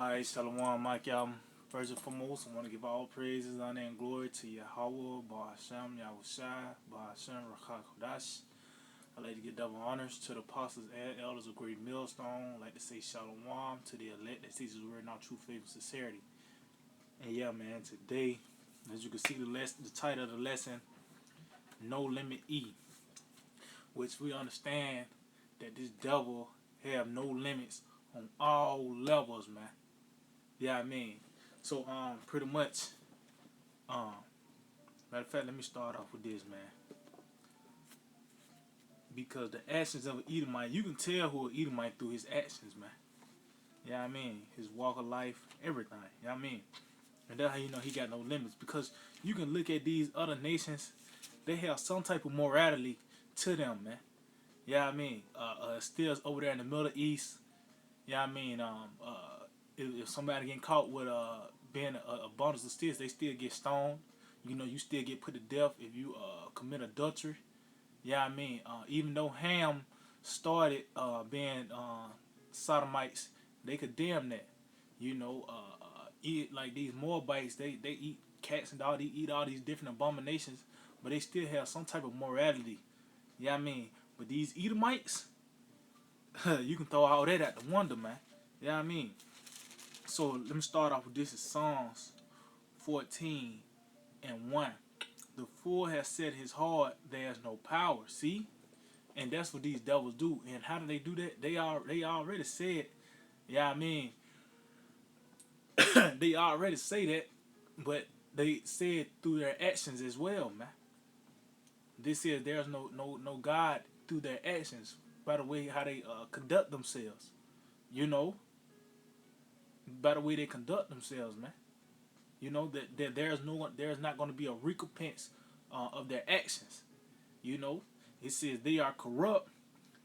Hi, Shalom, Mike Yam. First and foremost, I want to give all praises, honor, and glory to Yahweh, Ba'ashem, Yahushai, Ba'ashem, Rakha Kodash. I'd like to give double honors to the apostles and elders of Great Millstone. I'd like to say Shalom to the elect that teaches the word in all true faith and sincerity. And yeah, man, today, as you can see, the title of the lesson, No Limit E, which we understand that this devil have no limits on all levels, man. Yeah, I mean, so pretty much, um, matter of fact, let me start off with this, man, because the actions of an Edomite, you can tell who an Edomite through his actions, man. Yeah, I mean, his walk of life, everything. Yeah, I mean, and that's how you know he got no limits, because you can look at these other nations, they have some type of morality to them, man. Yeah, I mean, still over there in the Middle East. Yeah, I mean, if somebody getting caught with being a bundle of sticks, they still get stoned. You know, you still get put to death if you commit adultery. Yeah, I mean, even though Ham started being sodomites, they condemn that. You know, eat like these Moabites, they eat cats and dogs, they eat all these different abominations, but they still have some type of morality. Yeah, I mean, but these Edomites, you can throw all that at the wonder, man. Yeah, I mean. So let me start off with this is Psalms 14:1. The fool has set his heart, there is no power. See? And that's what these devils do. And how do they do that? They already said, yeah, I mean, they already say that, but they say it through their actions as well, man. This is there's no God through their actions, by the way how they conduct themselves. You know, by the way they conduct themselves, man. You know that there's not going to be a recompense of their actions. You know, it says they are corrupt.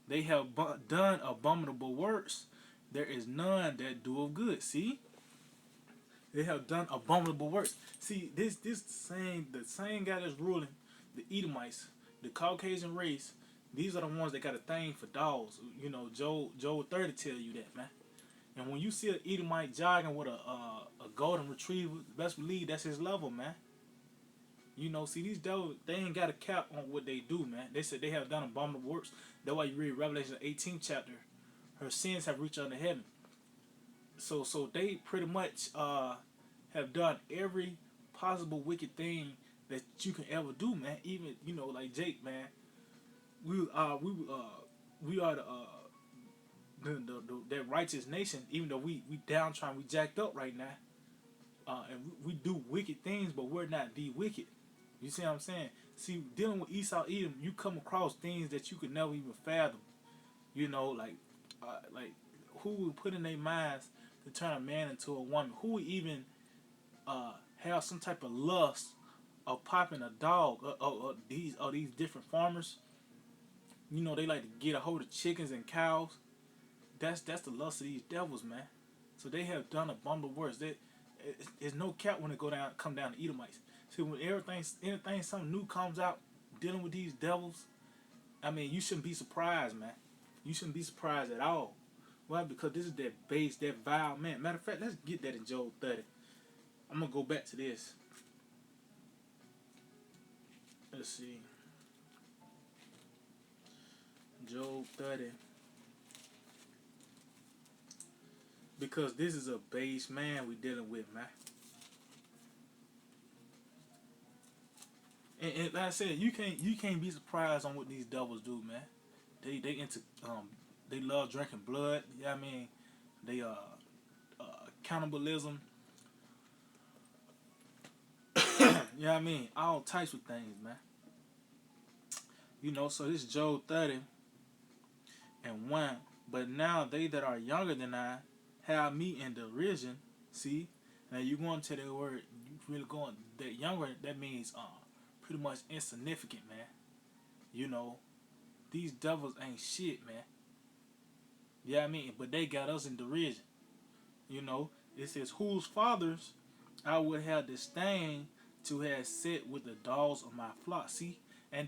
They have done abominable works. There is none that do of good. See, they have done abominable works. See, this the same guy that's ruling the Edomites, the Caucasian race. These are the ones that got a thing for dogs. You know, Joe 30 tell you that, man. And when you see an Edomite jogging with a golden retriever, best believe that's his level, man. You know, see these devils, they ain't got a cap on what they do, man. They said they have done abominable works. That's why you read Revelation 18th chapter. Her sins have reached unto heaven. So they pretty much have done every possible wicked thing that you can ever do, man. Even like Jake, man. We are the that righteous nation. Even though we downtrodden, we jacked up right now, and we do wicked things, but we're not the wicked. You see what I'm saying? See, dealing with Esau Edom, you come across things that you could never even fathom. You know, like who would put in their minds to turn a man into a woman? Who would even have some type of lust of popping a dog? These different farmers. You know, they like to get a hold of chickens and cows. That's the lust of these devils, man. So they have done a bundle of words. There's no cap when it come down to Edomites. See, when anything something new comes out dealing with these devils, I mean, you shouldn't be surprised, man. You shouldn't be surprised at all. Why? Because this is that base, that vile man. Matter of fact, let's get that in Job 30. I'm gonna go back to this. Let's see. Job 30. Because this is a base man we dealing with, man. And like I said, you can't be surprised on what these devils do, man. They into they love drinking blood. Yeah, I mean, they cannibalism. Yeah, I mean, all types of things, man. You know, so this is Job 30:1. But now they that are younger than I have me in derision. See, now you going to the word. You really going that younger. That means pretty much insignificant, man. You know, these devils ain't shit, man. Yeah, I mean, but they got us in derision. You know, it says whose fathers I would have disdain to have set with the dogs of my flock. See, and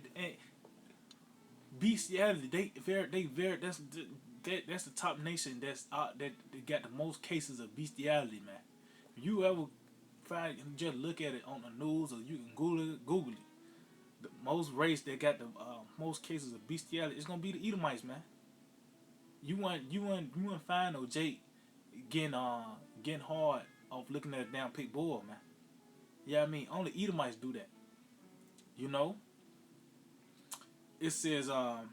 bestiality. They very. That's that's the top nation that got the most cases of bestiality, man. If you ever find just look at it on the news or you can Google it. The most race that got the most cases of bestiality is gonna be the Edomites, man. You want find no Jake getting hard off looking at a damn pig bull, man. Yeah, I mean only Edomites do that. You know, it says matter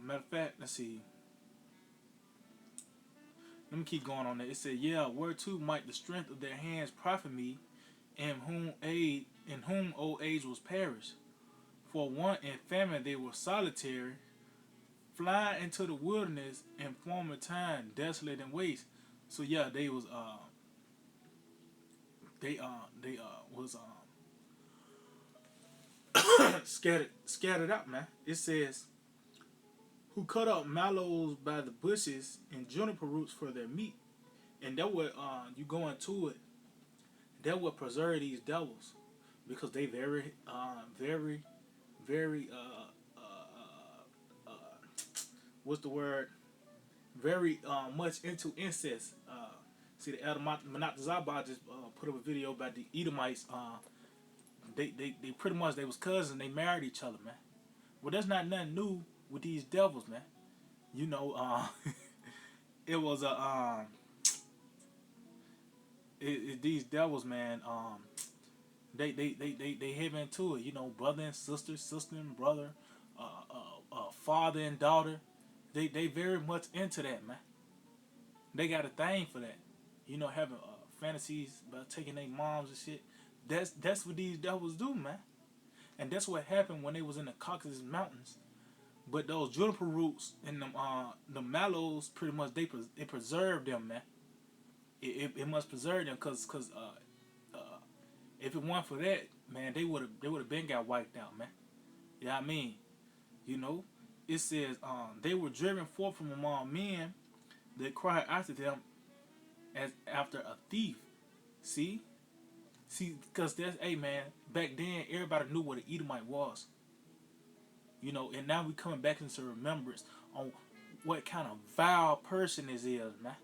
of fact, let's see. Let me keep going on that. It said, yeah, where too might the strength of their hands profit me, in whom old age was perished. For want and famine they were solitary, fly into the wilderness in former time, desolate and waste. So yeah, they was scattered out, man. It says who cut up mallows by the bushes and juniper roots for their meat, and that would you go into it. That would preserve these devils because they very very what's the word? Very much into incest. See the Monotazabah just put up a video about the Edomites. They pretty much they was cousins. They married each other, man. Well, that's not nothing new with these devils, man. You know, it was a these devils, man. They have into it. You know, brother and sister and brother, father and daughter. They very much into that, man. They got a thing for that. You know, having fantasies about taking their moms and shit. That's what these devils do, man. And that's what happened when they was in the Caucasus Mountains. But those juniper roots and the mallows, pretty much it preserved them, man. It must preserve them, cause if it weren't for that, man, they would have been got wiped out, man. Yeah, I mean, you know, it says they were driven forth from among men that cried after them as after a thief. See, because that's hey man, back then everybody knew what an Edomite was. You know, and now we coming back into remembrance on what kind of vile person this is, man.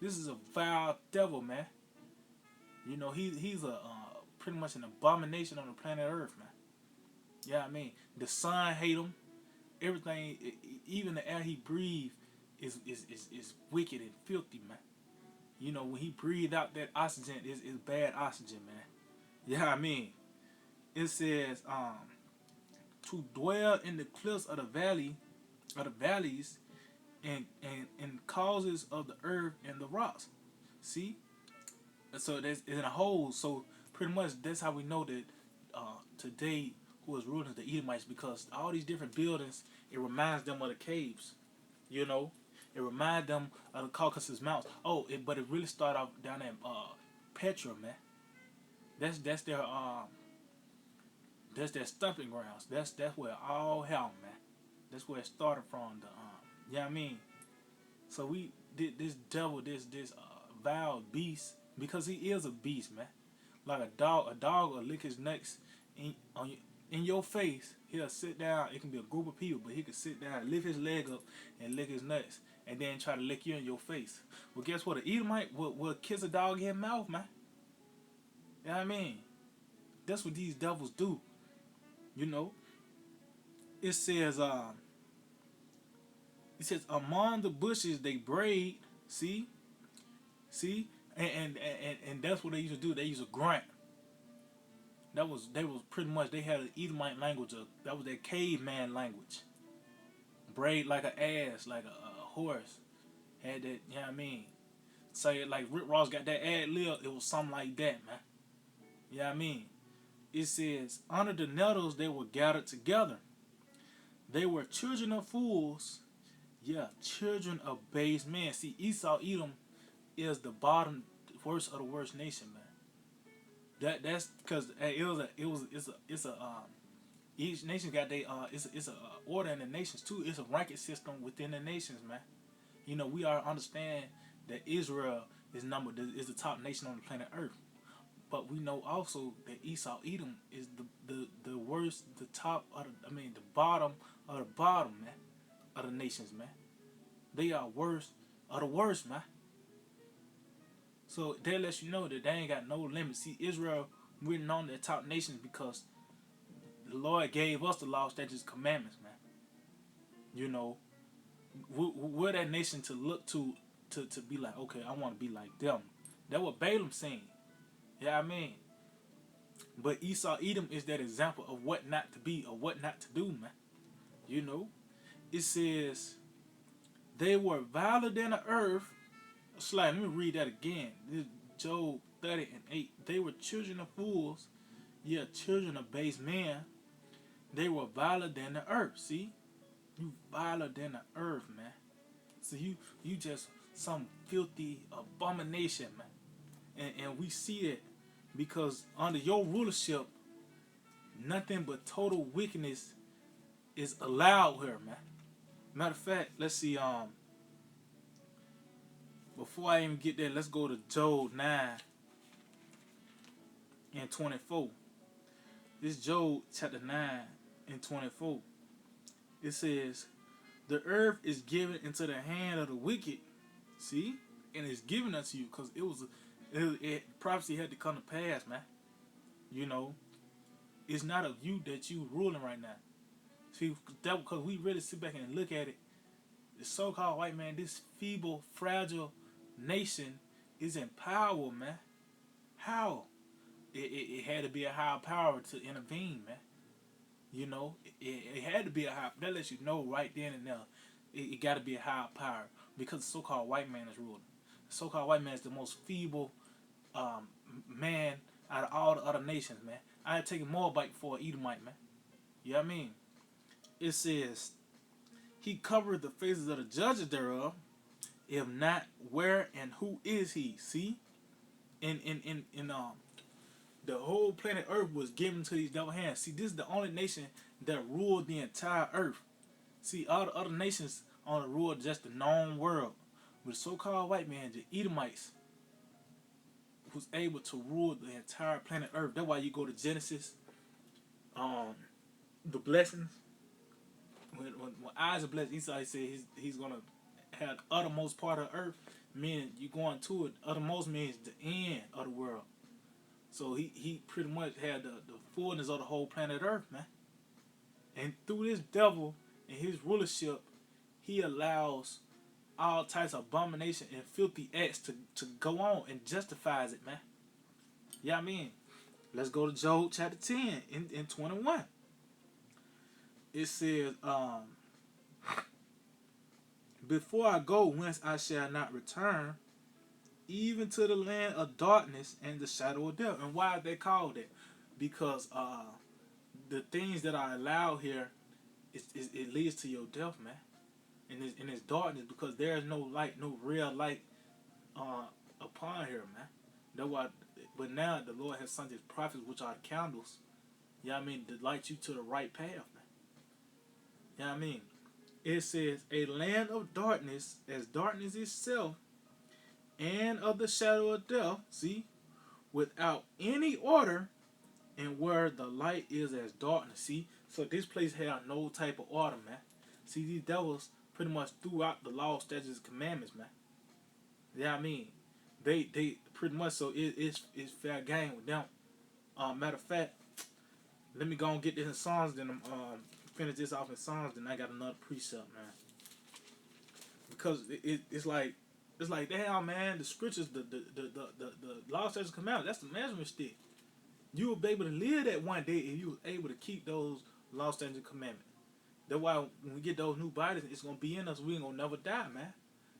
This is a vile devil, man. You know, he's a pretty much an abomination on the planet Earth, man. Yeah, I mean, the sun hate him. Everything, even the air he breathes, is wicked and filthy, man. You know, when he breathed out that oxygen, is bad oxygen, man. Yeah, I mean, it says to dwell in the cliffs of the valleys, and causes of the earth and the rocks. See, so that's in a hole. So pretty much that's how we know that today who is ruling the Edomites, because all these different buildings, it reminds them of the caves. You know, it reminds them of the Caucasus Mountains. But it really started off down at Petra, man. That's their stomping grounds. That's where it all hell, man. That's where it started from. You know what I mean? So we did this devil, this vile beast, because he is a beast, man. Like a dog will lick his nuts in your face. He'll sit down. It can be a group of people, but he can sit down, lift his leg up, and lick his nuts, and then try to lick you in your face. Well, guess what? An Edomite will kiss a dog in the mouth, man. You know what I mean? That's what these devils do. You know, it says among the bushes they braid. See, and that's what they used to do. They used to grunt. They was pretty much they had an Edomite language. That was their caveman language. Braid like an ass, like a horse. Had that, you know what I mean? Say it like Rick Ross got that ad lib. It was something like that, man. You know what I mean? It says, under the nettles they were gathered together. They were children of fools. Yeah, children of base men. See, Esau, Edom is the bottom, worst of the worst nation, man. That's because each nation got it's a order in the nations too. It's a ranking system within the nations, man. You know, we are understand that Israel is the top nation on the planet Earth. But we know also that Esau Edom is the worst, the top of the bottom of the bottom, man, of the nations, man. They are worst of the worst, man. So that lets you know that they ain't got no limits. See, Israel, we're known the top nations because the Lord gave us the law, statutes, commandments, man. You know, we're that nation to look to be like, okay, I want to be like them. That's what Balaam saying. Yeah, I mean. But Esau Edom is that example of what not to be or what not to do, man. You know, it says they were viler than the earth. Slide, let me read that again. This is Job 30:8. They were children of fools, yeah, children of base men. They were viler than the earth. See, you viler than the earth, man. So you just some filthy abomination, man. And we see it because under your rulership, nothing but total wickedness is allowed here, man. Matter of fact, let's see. Before I even get there, let's go to Job 9:24. This Job chapter 9:24. It says, "The earth is given into the hand of the wicked." See, and it's given unto you because prophecy had to come to pass, man. You know, it's not of you that you ruling right now. See, that because we really sit back and look at it, the so-called white man, this feeble, fragile nation is in power, man. How? It had to be a higher power to intervene, man. You know, it had to be a high. That lets you know right then and there, it got to be a higher power because the so-called white man is ruling. The so-called white man is the most feeble man out of all the other nations, man. I had taken more bite for an Edomite, man. You know what I mean? It says, "He covered the faces of the judges thereof. If not, where and who is he?" See, in the whole planet Earth was given to these double hands. See, this is the only nation that ruled the entire Earth. See, all the other nations only ruled just the known world. With the so-called white man, the Edomites, was able to rule the entire planet Earth. That's why you go to Genesis, the blessings. When Isaac blessed Esau, he said he's gonna have the uttermost part of Earth. Meaning you going to it. Uttermost means the end of the world. So he pretty much had the fullness of the whole planet Earth, man. And through this devil and his rulership, he allows all types of abomination and filthy acts to go on and justifies it, man. Yeah, I mean, let's go to Job chapter 10 in 21. It says, "Before I go whence I shall not return, even to the land of darkness and the shadow of death." And why they called it? Because the things that are allowed here, it leads to your death, man. And it's darkness because there is no light, no real light upon here, man. That's why. But now the Lord has sent His prophets, which are the candles. You know what I mean? To light you to the right path, man. You know what I mean? It says, "A land of darkness, as darkness itself, and of the shadow of death." See, without any order, and where the light is as darkness. See, so this place had no type of order, man. See, these devils pretty much threw out the law, statutes, and commandments, man. You know what I mean? They pretty much, so it's fair game with them. Matter of fact, let me go and get this in Psalms, then finish this off in Psalms, then I got another precept, man. Because it's like damn, man, the scriptures, the law, statutes, commandments, that's the measuring stick. You will be able to live that one day if you was able to keep those law, statutes, and commandments. That's why when we get those new bodies, it's gonna be in us. We ain't gonna never die, man.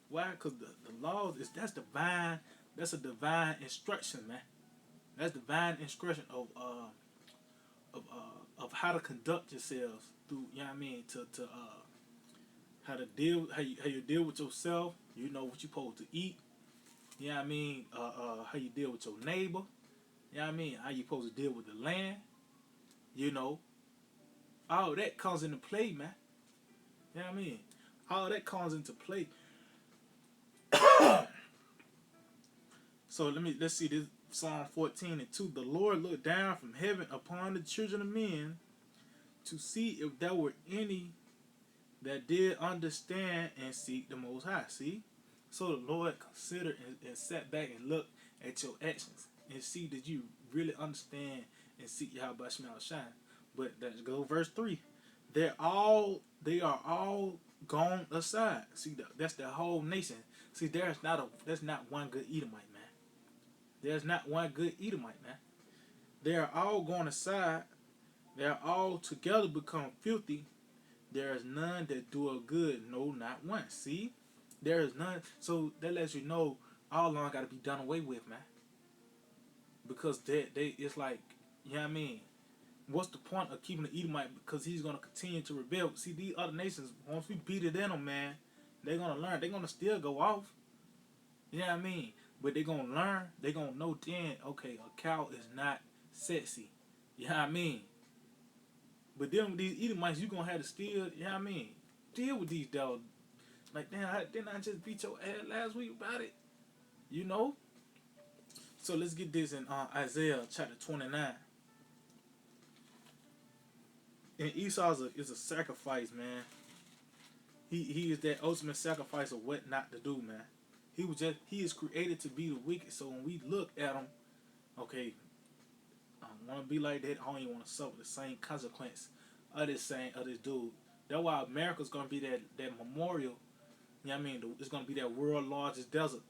Why? Because the laws that's divine. That's a divine instruction, man. That's divine instruction of how to conduct yourselves through. You know what I mean? To how to deal, how you deal with yourself. You know what you're supposed to eat. You know what I mean? How you deal with your neighbor. You know what I mean? How you supposed to deal with the land. You know, all that comes into play, man. You know what I mean? All that comes into play. So let's see this. Psalm 14:2. The Lord looked down from heaven upon the children of men to see if there were any that did understand and seek the Most High. See? So the Lord considered and sat back and looked at your actions and see that you really understand and seek Yahweh Shemel Shine. But let's go verse 3. They are all gone aside. See, that's the whole nation. See, there's not one good Edomite, man. There's not one good Edomite, man. They are all gone aside. They are all together become filthy. There is none that do a good, no, not one. See? There is none. So that lets you know all along got to be done away with, man. Because it's like, you know what I mean? What's the point of keeping the Edomite? Because he's going to continue to rebel. See, these other nations, once we beat it in them, man, they're going to learn. They're going to still go off. You know what I mean? But they're going to learn. They're going to know then, okay, a cow is not sexy. You know what I mean? But then with these Edomites, you're going to have to still, you know what I mean? Deal with these devils. Like, damn, didn't I just beat your ass last week about it? You know? So let's get this in Isaiah chapter 29. And Esau is a sacrifice, man. He is that ultimate sacrifice of what not to do, man. He is created to be the wicked. So when we look at him, okay, I don't want to be like that. I don't even want to suffer the same consequence of this dude. That's why America's gonna be that memorial. You know what I mean? It's gonna be that world largest desert.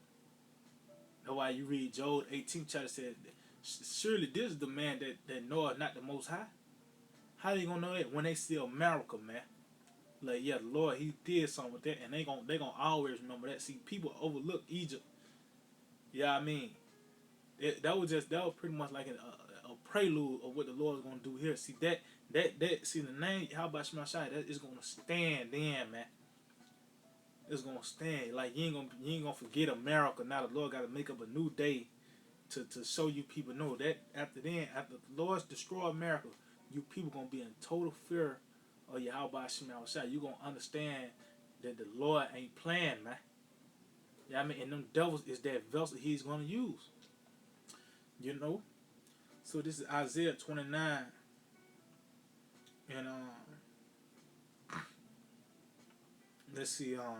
That's why you read Job 18th chapter said, surely this is the man that knoweth not the Most High. How you gonna know that when they see America, man? Like, yeah, the Lord, He did something with that, and they gonna always remember that. See, people overlook Egypt. Yeah, I mean, that was pretty much like a prelude of what the Lord is gonna do here. See see the name how about Shema Shai, that is gonna stand then, man. It's gonna stand. Like you ain't gonna forget America. Now the Lord gotta make up a new day to show you people know that after the Lord's destroy America, you people gonna be in total fear of Yahweh Shema Shai. You gonna understand that the Lord ain't playing, man. Yeah, I mean, and them devils is that vessel He's gonna use. You know. So this is Isaiah 29, and let's see, oh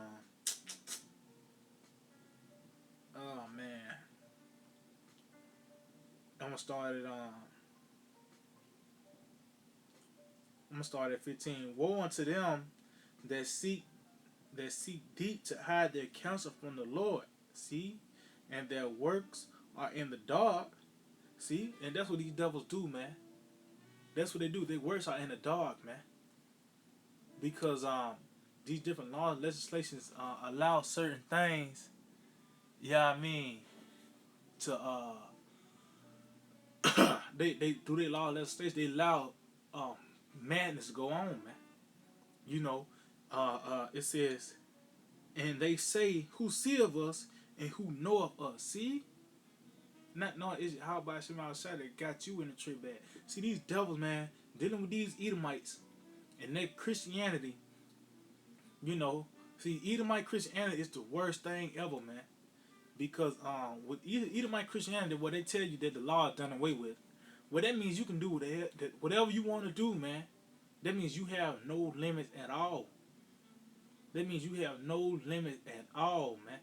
man, I'm gonna start at 15. Woe unto them that seek deep to hide their counsel from the Lord. See, and their works are in the dark. See, and that's what these devils do, man. That's what they do. Their works are in the dark, man. Because these different laws and legislations allow certain things. Yeah, I mean, to they through their law and legislation they allow madness to go on, man. You know, it says, and they say, who see of us and who know of us. See? Not knowing is how about Shema Shai that got you in the trip bag. See, these devils, man, dealing with these Edomites and their Christianity, you know, see, Edomite Christianity is the worst thing ever, man. Because with Edomite Christianity, what they tell you that the law is done away with, well, that means you can do whatever you want to do, man. That means you have no limits at all. That means you have no limit at all, man.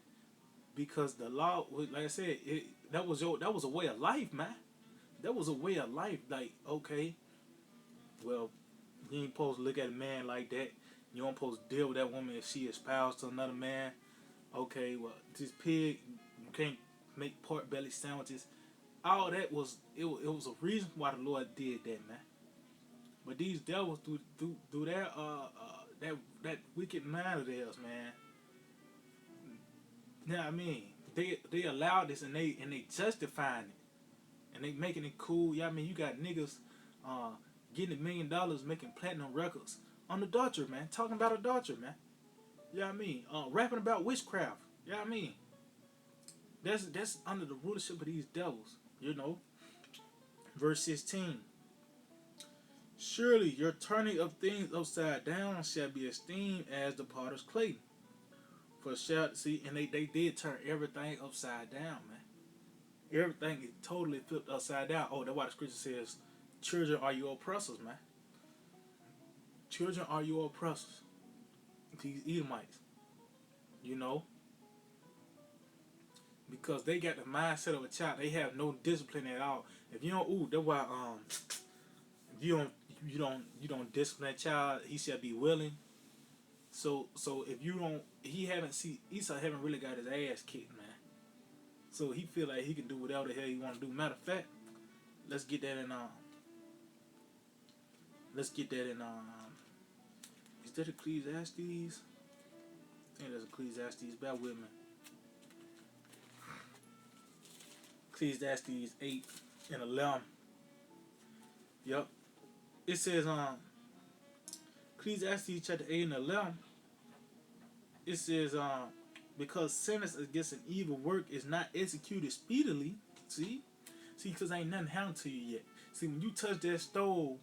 Because the law, like I said, that was a way of life, man. That was a way of life. Like, okay, well, you ain't supposed to look at a man like that. You don't supposed to deal with that woman if she espoused to another man. Okay, well, this pig, you can't make pork belly sandwiches. All that was it was a reason why the Lord did that, man. But these devils through their that wicked mind of theirs, man. Yeah, I mean, they allow this and they justifying it and they making it cool. Yeah, I mean, you got niggas getting $1 million making platinum records on adultery, man. Talking about adultery, man. Yeah, I mean, rapping about witchcraft. Yeah, I mean, that's under the rulership of these devils. You know, verse 16. Surely your turning of things upside down shall be esteemed as the potter's clay. For shall see, and they did turn everything upside down, man. Everything is totally flipped upside down. Oh, that's why the scripture says, "Children are your oppressors, man. Children are your oppressors." These Edomites, you know, because they got the mindset of a child. They have no discipline at all. If you don't, ooh, that's why if you don't discipline that child, he shall be willing. So if you don't, he haven't see Esau haven't really got his ass kicked, man. So he feel like he can do whatever the hell he want to do. Matter of fact, let's get that in let's get that in is that Ecclesiastes? I think that's Ecclesiastes. Bear with me. Ecclesiastes 8 and 11. Yep. It says Ecclesiastes chapter 8 and 11. It says because sentence against an evil work is not executed speedily. See, because ain't nothing happened to you yet. See, when you touch that stove,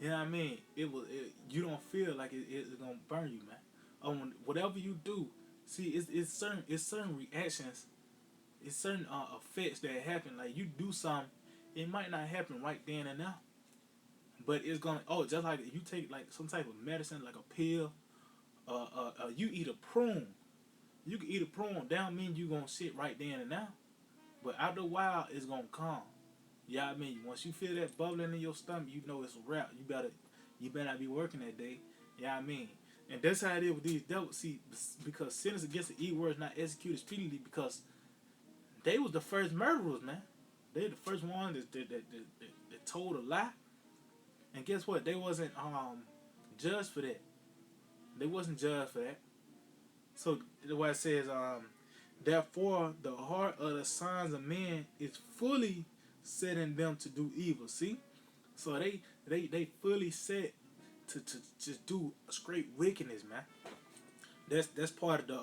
you know what I mean. You don't feel like it's gonna burn you, man. Whatever you do, see, it's certain reactions, it's certain effects that happen. Like you do something, it might not happen right then and now, but it's gonna. Oh, just like you take like some type of medicine, like a pill. You eat a prune. You can eat a prune. That don't mean you gonna sit right then and now. But after a while, it's gonna calm. Yeah, I mean, once you feel that bubbling in your stomach, you know it's a wrap. You better not be working that day. Yeah, I mean, and that's how it is with these devils. See, because sentence against the evil word is not executed speedily because they was the first murderers, man. They the first one that told a lie. And guess what? They wasn't judged for that. They wasn't judged for that. So the way it says, therefore the heart of the sons of men is fully setting them to do evil. See, so they fully set to just do straight wickedness, man. That's part of the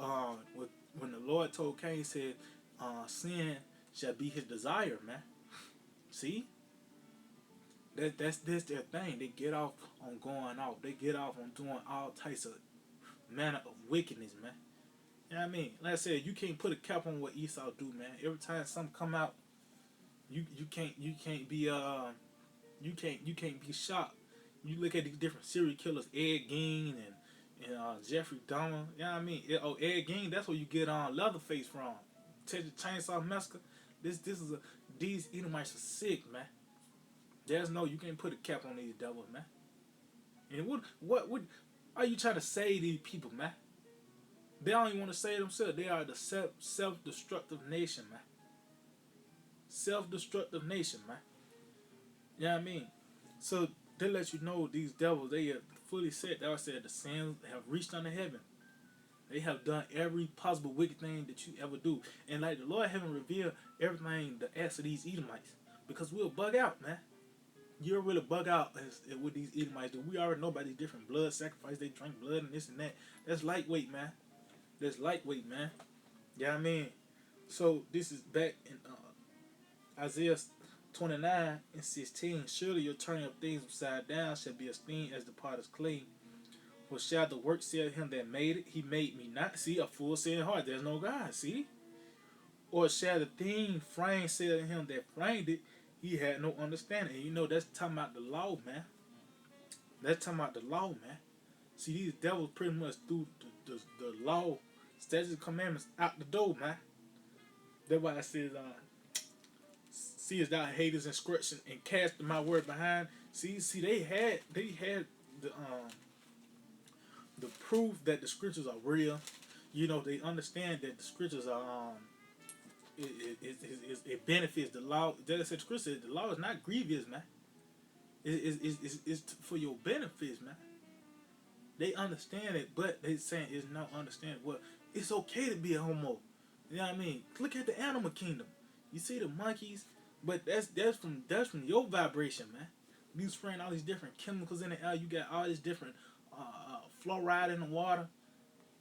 when the Lord told Cain, he said, sin shall be his desire, man. See, that's their thing. They get off on going off. They get off on doing all types of manner of wickedness, man. You know what I mean? Like I said, you can't put a cap on what Esau do, man. Every time something come out, you can't be you can't be shocked. You look at these different serial killers, Ed Gein and Jeffrey Dahmer. You know what I mean? Ed Gein, that's where you get on Leatherface from. Texas Chainsaw Massacre. These Edomites are sick, man. You can't put a cap on these devils, man. And what are you trying to say to these people, man? They don't even want to save themselves. They are the self-destructive nation, man. Self-destructive nation, man. You know what I mean? So they let you know these devils, they are fully set. They said the sins have reached unto heaven. They have done every possible wicked thing that you ever do. And like the Lord haven't revealed everything, the acts of these Edomites. Because we'll bug out, man. You'll really bug out with these Edomites. We already know about these different blood sacrifices. They drink blood and this and that. That's lightweight, man. That's lightweight, man. Yeah, I mean, so this is back in Isaiah 29:16. Surely your turning of things upside down shall be esteemed as the potter's clay. For shall the work say of him that made it, he made me not? See, a full saying heart. There's no God, see? Or shall the thing framed say of him that framed it, he had no understanding? And you know, that's talking about the law, man. That's talking about the law, man. See, these devils pretty much threw the law, statutes, and commandments out the door, man. That's why I said, seest thou haters instruction and cast my word behind. See, they had the proof that the scriptures are real. You know, they understand that the scriptures are it benefits the law. That said, scripture says the law is not grievous, man. It's for your benefits, man. They understand it, but they saying it's not understanding. Well, it's okay to be a homo. You know what I mean? Look at the animal kingdom. You see the monkeys, but that's from your vibration, man. You spraying all these different chemicals in the air. You got all this different fluoride in the water.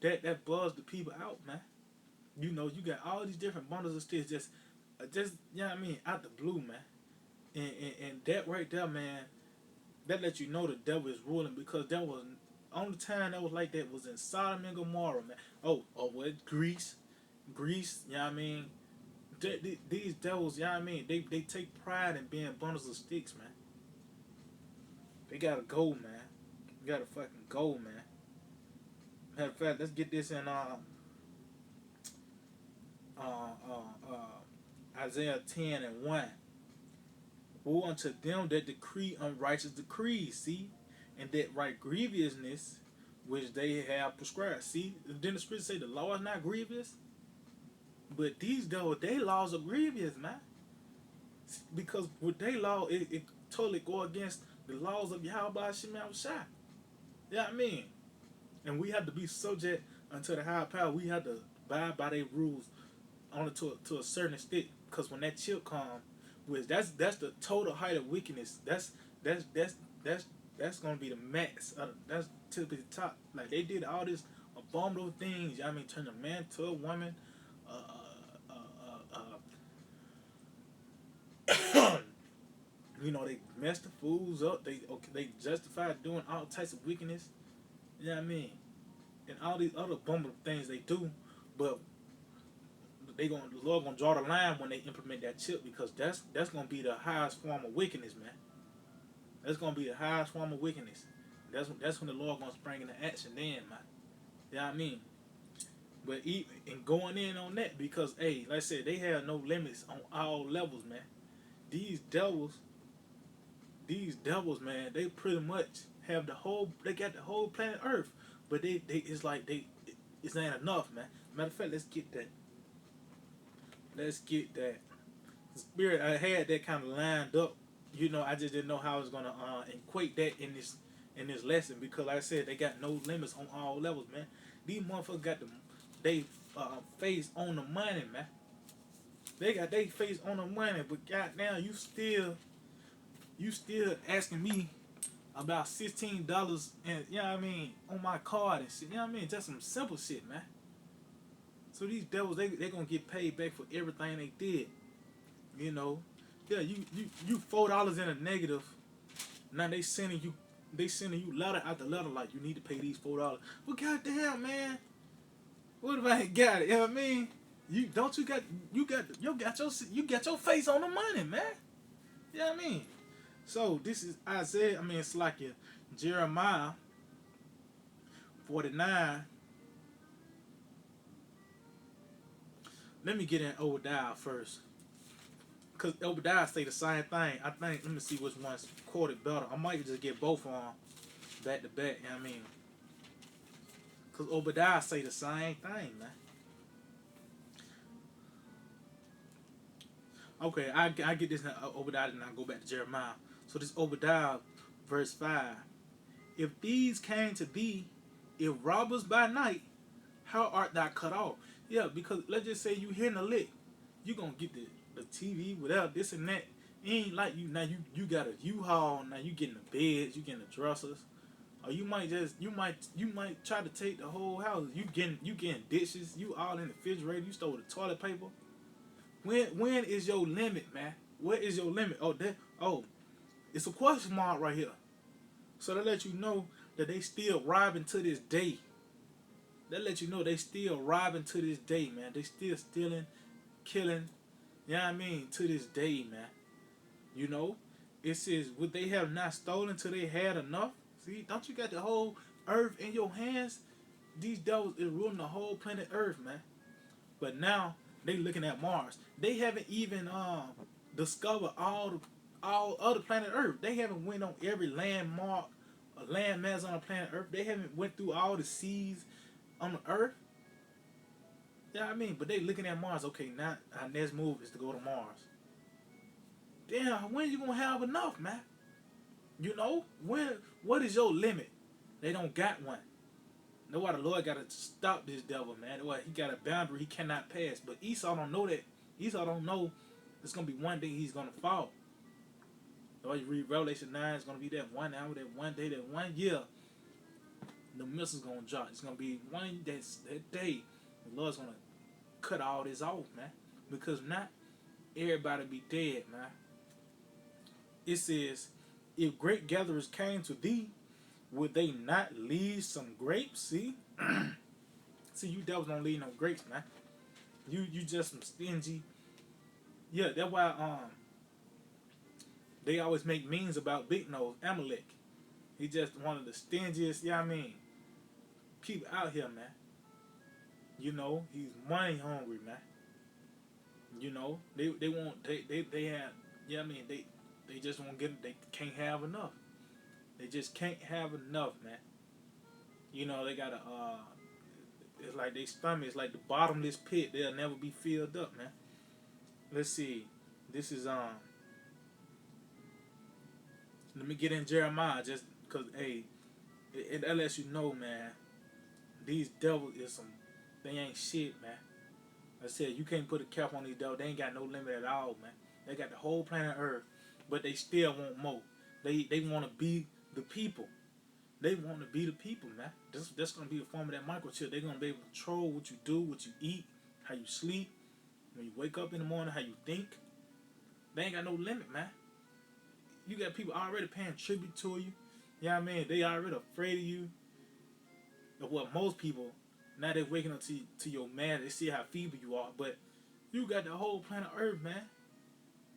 That buzz the people out, man. You know, you got all these different bundles of sticks just you know what I mean, out the blue, man. And that right there, man, that lets you know the devil is ruling because that was only time that was like that was in Sodom and Gomorrah, man. Oh, what Greece, you know what I mean? These devils, you know what I mean? They take pride in being bundles of sticks, man. They gotta go, man. You gotta fucking go, man. Matter of fact, let's get this in Isaiah 10:1. Woe unto them that decree unrighteous decrees, see, and that write grievousness which they have prescribed. See, then the scripture say the law is not grievous, but these though they laws are grievous, man. Because with they law, it totally go against the laws of Yahweh Shema Shai. You know what I mean? And we have to be subject unto the higher power. We have to abide by their rules only to a certain extent. Because when that chip come, which that's the total height of wickedness. That's that's that's that's gonna be the max. That's typically the top. Like they did all this abominable things. You know what I mean, turn a man to a woman. Uh, uh, you know, they messed the fools up. They justified doing all types of wickedness. You know what I mean? And all these other abominable things they do, but the Lord gonna draw the line when they implement that chip because that's gonna be the highest form of wickedness, man. That's gonna be the highest form of wickedness. That's when the Lord gonna spring into action then, man. You know what I mean? But even and going in on that because hey, like I said, they have no limits on all levels, man. These devils, these devils, man, they pretty much have they got the whole planet Earth, but they it's like it ain't enough, man. Matter of fact, let's get that. Let's get that. Spirit, I had that kind of lined up. You know, I just didn't know how I was gonna equate that in this lesson because, like I said, they got no limits on all levels, man. These motherfuckers got they face on the money, man. They got they face on the money, but goddamn, you still asking me about $16 and you know what I mean on my card and shit. You know what I mean? Just some simple shit, man. So these devils, they gonna get paid back for everything they did. You know, yeah, you $4 in a negative. Now they sending you letter after letter like you need to pay these $4. Well, goddamn, man, what if I ain't got it? You know what I mean? You don't you got your face on the money, man. You know what I mean? So this is Isaiah. I mean, it's like Jeremiah 49. Let me get in Obadiah first. Because Obadiah say the same thing. I think, let me see which one's quoted better. I might just get both of them back to back, you know what I mean? Because Obadiah say the same thing, man. Okay, I get this Obadiah and I go back to Jeremiah. So this Obadiah, verse 5. If these came to thee, if robbers by night, how art thou cut off? Yeah, because let's just say you hitting a lick. You going to get the TV without this and that. It ain't like you now you got a U-Haul, now you getting the beds, you getting the dressers. Or you might try to take the whole house. You getting dishes, you all in the refrigerator, you stole the toilet paper. When is your limit, man? What is your limit? It's a question mark right here. So that let you know that they still robbing to this day. That let you know they still robbing to this day, man. They still stealing, killing, you know what I mean, to this day, man. You know? It says, would they have not stolen till they had enough? See, don't you got the whole earth in your hands? These devils is ruling the whole planet Earth, man. But now they looking at Mars. They haven't even discovered all other planet Earth. They haven't went on every landmark, landmass on the planet Earth. They haven't went through all the seas on the Earth. Yeah, I mean, but they looking at Mars. Okay, now our next move is to go to Mars. Damn, when you gonna have enough, man? You know, what is your limit? They don't got one. Know why the Lord gotta stop this devil, man. Why he got a boundary he cannot pass. But Esau don't know that. Esau don't know it's gonna be one day he's gonna fall. So you read Revelation 9, it's gonna be that 1 hour, that 1 day, that 1 year. The missile's gonna drop. It's gonna be that day. The Lord's gonna cut all this off, man. Because not everybody be dead, man. It says, if great gatherers came to thee, would they not leave some grapes? See? See, you devils don't leave no grapes, man. You just some stingy, Yeah, that's why they always make memes about Big Nose Amalek. He just one of the stingiest. Yeah, I mean, people out here, man. You know, he's money hungry, man. You know, they want they have. Yeah, I mean they just won't get. They can't have enough. They just can't have enough, man. You know, they gotta it's like they stomach is like the bottomless pit. They'll never be filled up, man. Let's see. This is let me get in Jeremiah just cause hey, that lets you know, man. These devils is some. They ain't shit, man. I said you can't put a cap on these devils. They ain't got no limit at all, man. They got the whole planet Earth, but they still want more. They want to be the people. They want to be the people, man. That's gonna be the form of that microchip. They're gonna be able to control what you do, what you eat, how you sleep, when you wake up in the morning, how you think. They ain't got no limit, man. You got people already paying tribute to you. You know what I mean? They already afraid of you. Of what most people now they're waking up to your man. They see how feeble you are, but you got the whole planet Earth, man.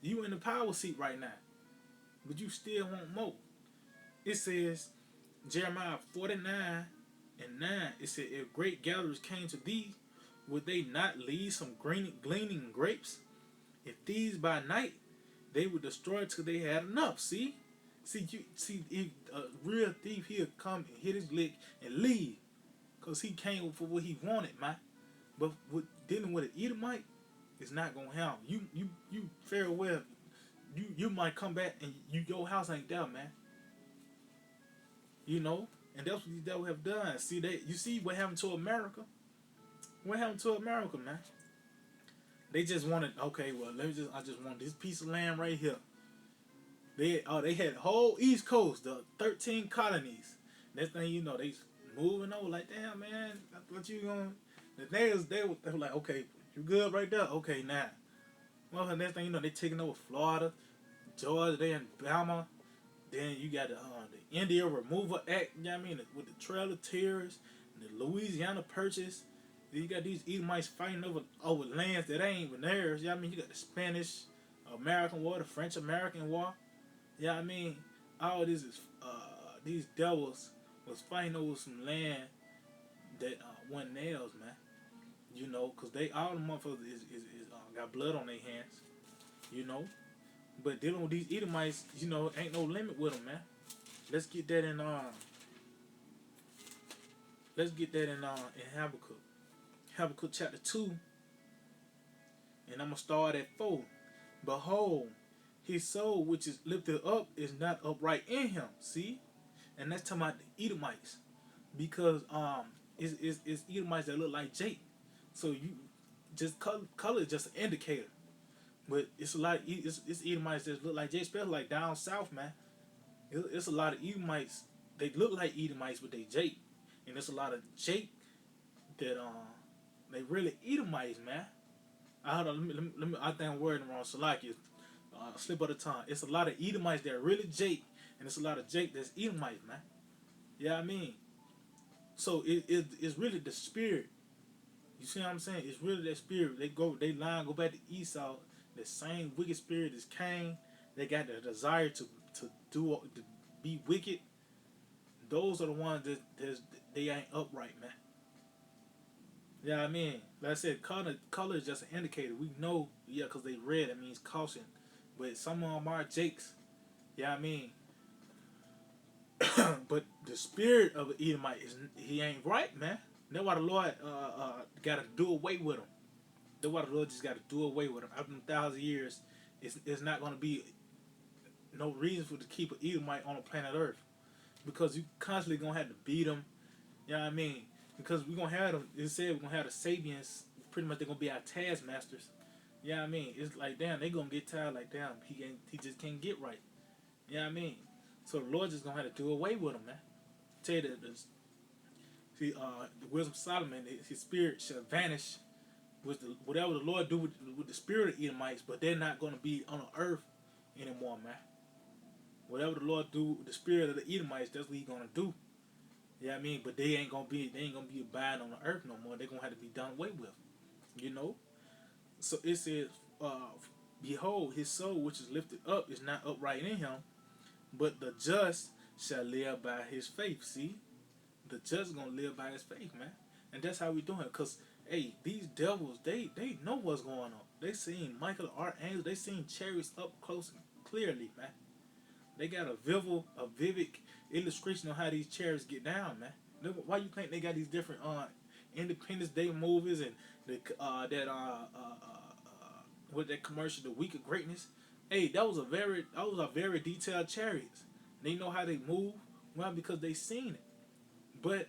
You in the power seat right now, but you still want more. It says Jeremiah 49:9. It said, "If great gatherers came to thee, would they not leave some gleaning grapes? If thieves by night, they would destroy till they had enough." See, if a real thief, he'll come and hit his lick and leave, cause he came for what he wanted, man. But with dealing with an Edomite, it's not gonna happen. You very well. You might come back and your house ain't there, man. You know, and that's what these devils have done. You see what happened to America. What happened to America, man? They just wanted, okay, well, I just want this piece of land right here. They had the whole East Coast, the 13 colonies. Next thing you know, they moving over like, damn, man, what you going? The natives, they were like, okay, you good right there? Okay, now. Well, the next thing you know, they taking over Florida, Georgia, they in Bama. Then you got the India Removal Act, you know what I mean, with the Trail of Tears, the Louisiana Purchase. Then you got these Edomites fighting over lands that ain't even theirs. You know what I mean? You got the Spanish American War, the French American War. You know what I mean? All this is these devils was fighting over some land that wasn't theirs, man. You know, cause they all the motherfuckers is got blood on their hands. You know, but dealing with these Edomites, you know, ain't no limit with them, man. Let's get that in Habakkuk. Habakkuk chapter 2, and I'm gonna start at 4. Behold, his soul which is lifted up is not upright in him. See? And that's talking about the Edomites. Because it's Edomites that look like Jake. So you just color is just an indicator. But it's a lot it's Edomites that look like Jake, especially like down south, man. It's a lot of Edomites. They look like Edomites, but they Jake. And there's a lot of Jake that they really Edomites, man. I think I'm wording wrong. Salaki, slip of the tongue. It's a lot of Edomites that are really Jake, and it's a lot of Jake that's Edomites, man. Yeah, I mean, so it's really the spirit. You see what I'm saying? It's really that spirit. Go back to Esau. The same wicked spirit as Cain. They got the desire to be wicked. Those are the ones that they ain't upright, man. Yeah, I mean, like I said, color is just an indicator. We know, yeah, because they red, it means caution. But some of them are Jakes. Yeah, I mean, but the spirit of an Edomite he ain't right, man. That's why the Lord got to do away with him. That's why the Lord just got to do away with him. After 1,000 years, it's not going to be no reason for to keep an Edomite on the planet Earth, because you constantly gonna have to beat them. You know what I mean? Because we're gonna have them. It said we're gonna have the Sabians. Pretty much they're gonna be our taskmasters. You know what I mean? It's like damn, they gonna get tired. Like damn, he just can't get right. You know what I mean? So the Lord just gonna have to do away with him, man. Tell you that the wisdom of Solomon, his spirit shall vanish with whatever the Lord do with the spirit of Edomites, but they're not gonna be on the earth anymore, man. Whatever the Lord do with the spirit of the Edomites, that's what He gonna do. You know what I mean? But they ain't gonna be abiding on the earth no more. They're gonna have to be done away with. You know? So it says Behold, his soul which is lifted up is not upright in him, but the just shall live by his faith. See, the just gonna live by his faith, man. And that's how we doing it. Cause hey, these devils, they know what's going on. They seen Michael the archangel. They seen chariots up close and clearly, man. They got a vivid illustration of how these chariots get down, man. Why you think they got these different Independence Day movies and the with that commercial, The Week of Greatness? Hey, that was a very detailed chariots. They know how they move. Why? Because they seen it. But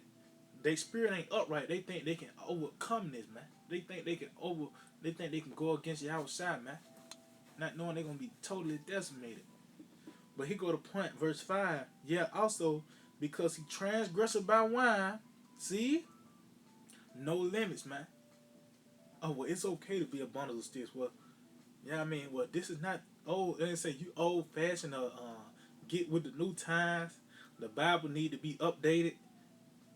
their spirit ain't upright. They think they can overcome this, man. They think they can go against you outside, man. Not knowing they're gonna be totally decimated. But he go to point, verse 5. Yeah, also because he transgressed by wine. See? No limits, man. Oh, well, it's okay to be a bundle of sticks. Well, yeah, I mean, well, this is not old. They say you old fashioned. Get with the new times. The Bible need to be updated.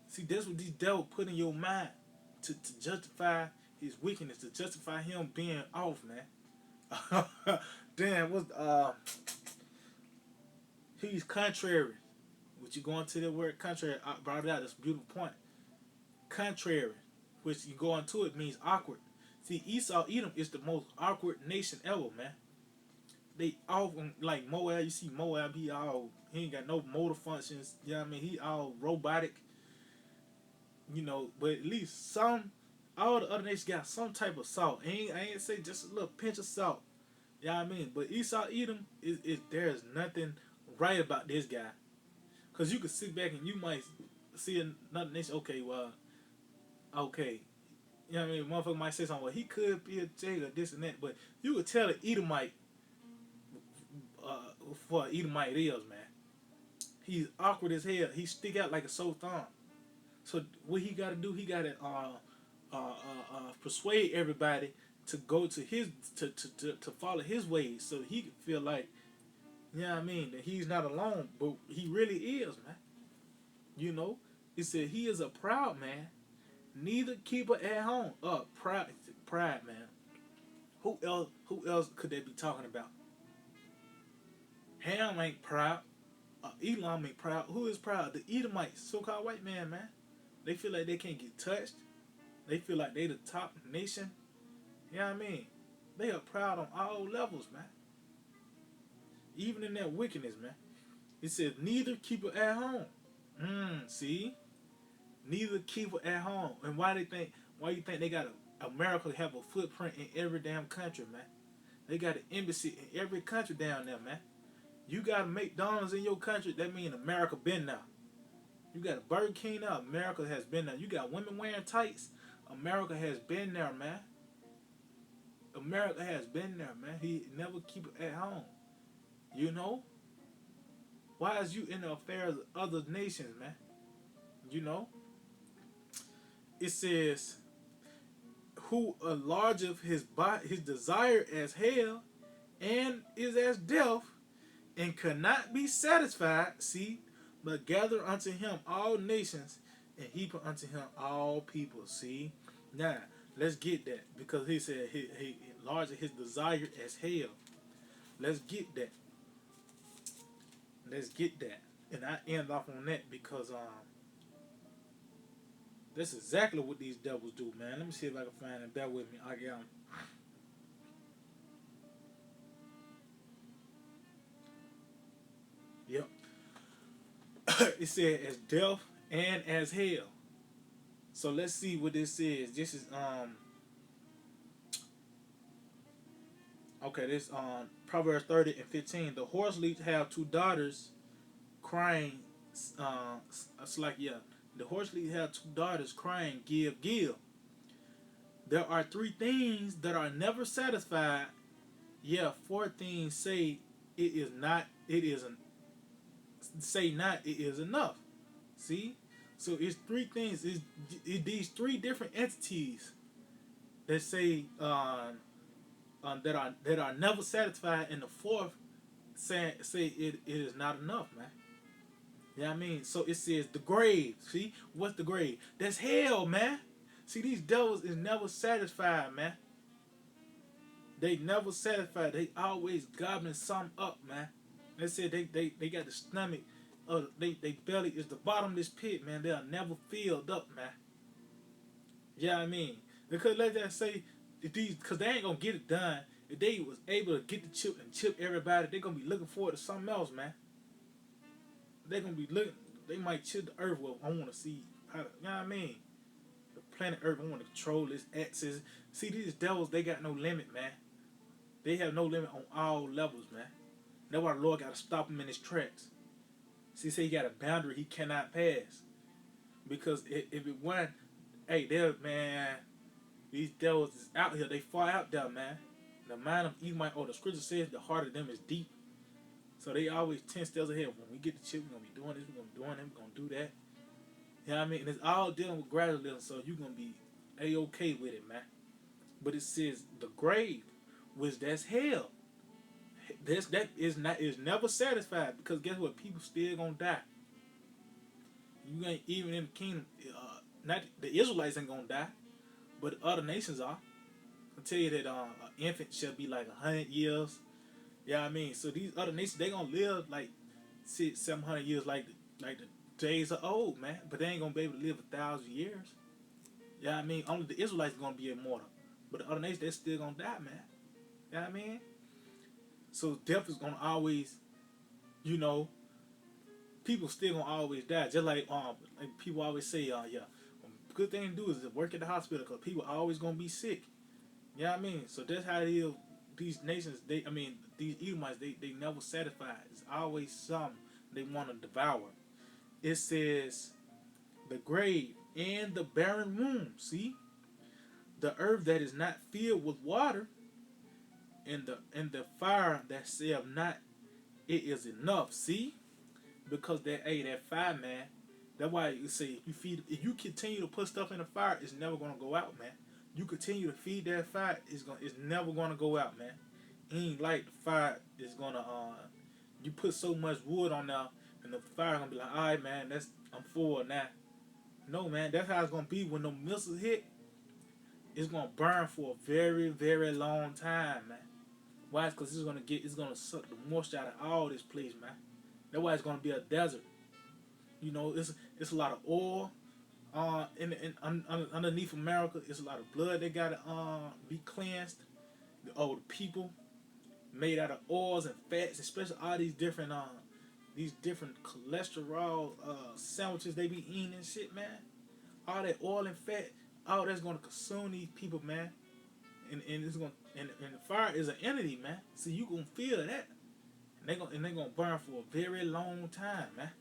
See, that's what these devils put in your mind to justify his wickedness, to justify him being off, man. Damn, he's contrary. Which you going to the word contrary? I brought it out. That's a beautiful point. Contrary, which you go into it means awkward. See, Esau, Edom is the most awkward nation ever, man. They all like Moab. You see Moab, he ain't got no motor functions. You know what I mean? He all robotic. But at least all the other nations got some type of salt. I ain't say just a little pinch of salt. You know what I mean? But Esau, Edom, there's nothing right about this guy. Because you could sit back and you might see another nation, okay, well, okay. You know what I mean? Motherfucker might say something, well, he could be a J or this and that, but you could tell the Edomite, for Edomite is, man. He's awkward as hell. He stick out like a sore thumb. So what he got to do, he got to persuade everybody to go to his, to follow his ways so he can feel like, you know what I mean, that he's not alone, but he really is, man. It said he is a proud man, neither keeper at home. Pride, man. Who else could they be talking about? Ham ain't proud. Elam ain't proud. Who is proud? The Edomites, so-called white man, man. They feel like they can't get touched. They feel like they the top nation. You know what I mean? They are proud on all levels, man. Even in that wickedness, man. It says, neither keeper at home. See? Neither keeper at home. And why you think they got America have a footprint in every damn country, man? They got an embassy in every country down there, man. You got a McDonald's in your country, that means America been there. You got a Burger King now, America has been there. You got women wearing tights, America has been there, man. America has been there, man. He never keep it at home. Why is you in the affairs of other nations, man? It says, who enlargeth his desire as hell, and is as death, and cannot be satisfied, see, but gather unto him all nations, and heap unto him all people, see. Now, let's get that, because he said he enlarged his desire as hell. Let's get that. And I end off on that because that's exactly what these devils do, man. Let me see if I can find it. Bear with me. I got them. Yep. It said as death and as hell. So let's see what this is. This is okay, this Proverbs 30:15. The horse leads have two daughters crying, it's like, yeah, the horse leads have two daughters crying, give, give. There are three things that are never satisfied. Yeah, four things say it is not, it isn't. Say not, it is enough. See? So it's three things. These three different entities that say that are never satisfied, and the fourth say it is not enough, man. You know what I mean? So it says the grave. See? What's the grave? That's hell, man. See, these devils is never satisfied, man. They never satisfied. They always gobbling something up, man. They said they got the stomach, they belly is the bottomless pit, man. They are never filled up, man. Yeah, I mean, because let's just say these, because they ain't gonna get it done. If they was able to get the chip and chip everybody, they gonna be looking forward to something else, man. They gonna be looking. They might chip the earth. Well, I want to see how. You know what I mean? The planet Earth. I want to control its axis. See, these devils, they got no limit, man. They have no limit on all levels, man. That's why the Lord got to stop him in his tracks. See, say he got a boundary he cannot pass. Because if it weren't, hey, there, man, these devils is out here. They far out there, man. The mind of Edomite, the scripture says the heart of them is deep. So they always 10 steps ahead. When we get the chip, we're going to be doing this, we're going to be doing that, we're going to do that. You know what I mean? And it's all dealing with gradualism, so you're going to be A-okay with it, man. But it says the grave, which that's hell. That is never satisfied, because guess what? People still gonna die. You ain't even in the kingdom. Not the Israelites ain't gonna die, but other nations are. I tell you that an infant shall be like 100 years. Yeah, I mean, so these other nations, they gonna live like 600-700 years, like the days are old, man. But they ain't gonna be able to live 1,000 years. Yeah, I mean, only the Israelites gonna be immortal, but the other nations, they still gonna die, man. Yeah, I mean. So death is gonna always, you know, people still gonna always die. Just like people always say, yeah, good thing to do is to work at the hospital, because people are always gonna be sick. You know what I mean? So that's how it is. These nations, these Edomites, they never satisfied. It's always something they want to devour. It says the grave and the barren womb. See, the earth that is not filled with water, and the fire that saith not, it is enough. See, because that fire, man. That's why you say if you continue to put stuff in the fire, it's never gonna go out, man. You continue to feed that fire, it's never gonna go out, man. It ain't like the fire is gonna you put so much wood on there, and the fire gonna be like, all right, man, I'm full now. No, man, that's how it's gonna be when the missiles hit. It's gonna burn for a very, very long time, man. Why? Because it's gonna suck the moisture out of all this place, man. That's why it's gonna be a desert. You know, it's a lot of oil. Underneath America, it's a lot of blood that gotta be cleansed. The people made out of oils and fats, especially all these different cholesterol sandwiches they be eating and shit, man. All that oil and fat, all that's gonna consume these people, man. And it's gonna and the fire is an entity, man. So you gonna feel that. And they gonna burn for a very long time, man.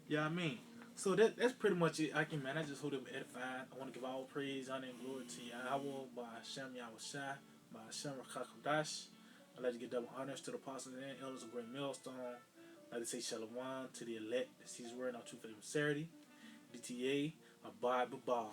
Yeah, I mean. So that's pretty much it. I just hope it was edifying. I want to give all praise, honor, and glory to Yahweh, by Hashem Yahushua, by Hashem Rakakodash. I'd like to give double honors to the apostles and elders of Great Millstone. I'd like to say shalom to the elect that sees word in our truth and sincerity. DTA, Abide Babal.